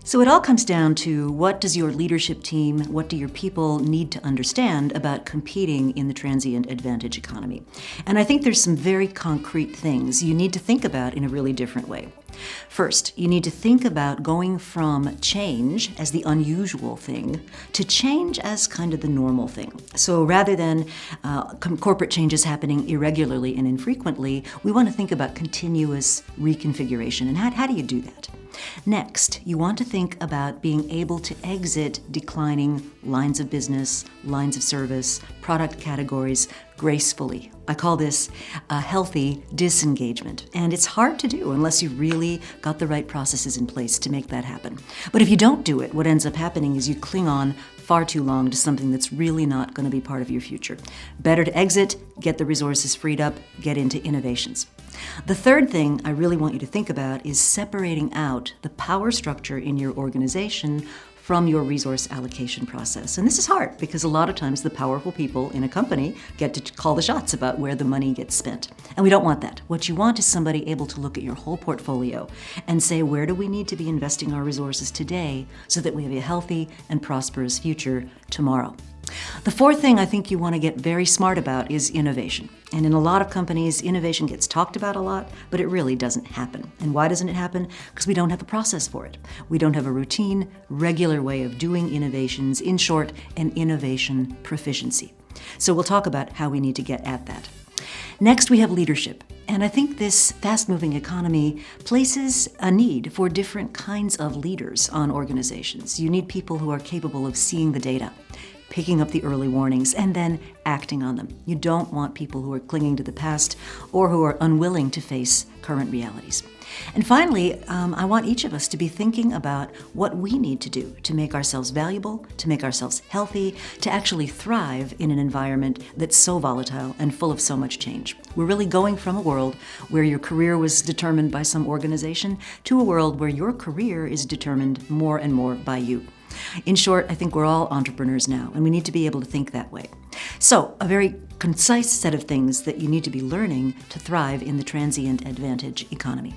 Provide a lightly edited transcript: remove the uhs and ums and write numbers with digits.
So it all comes down to, what does your leadership team, what do your people need to understand about competing in the transient advantage economy? And I think there's some very concrete things you need to think about in a really different way. First, you need to think about going from change as the unusual thing to change as kind of the normal thing. So rather than corporate changes happening irregularly and infrequently, we want to think about continuous reconfiguration. And how do you do that? Next, you want to think about being able to exit declining lines of business, lines of service, product categories gracefully. I call this a healthy disengagement. And it's hard to do unless you've really got the right processes in place to make that happen. But if you don't do it, what ends up happening is you cling on far too long to something that's really not going to be part of your future. Better to exit, get the resources freed up, get into innovations. The third thing I really want you to think about is separating out the power structure in your organization from your resource allocation process. And this is hard because a lot of times the powerful people in a company get to call the shots about where the money gets spent. And we don't want that. What you want is somebody able to look at your whole portfolio and say, where do we need to be investing our resources today so that we have a healthy and prosperous future tomorrow? The fourth thing I think you want to get very smart about is innovation. And in a lot of companies, innovation gets talked about a lot, but it really doesn't happen. And why doesn't it happen? Because we don't have a process for it. We don't have a routine, regular way of doing innovations, in short, an innovation proficiency. So we'll talk about how we need to get at that. Next, we have leadership. And I think this fast-moving economy places a need for different kinds of leaders on organizations. You need people who are capable of seeing the data, picking up the early warnings, and then acting on them. You don't want people who are clinging to the past or who are unwilling to face current realities. And finally, I want each of us to be thinking about what we need to do to make ourselves valuable, to make ourselves healthy, to actually thrive in an environment that's so volatile and full of so much change. We're really going from a world where your career was determined by some organization to a world where your career is determined more and more by you. In short, I think we're all entrepreneurs now, and we need to be able to think that way. So, a very concise set of things that you need to be learning to thrive in the transient advantage economy.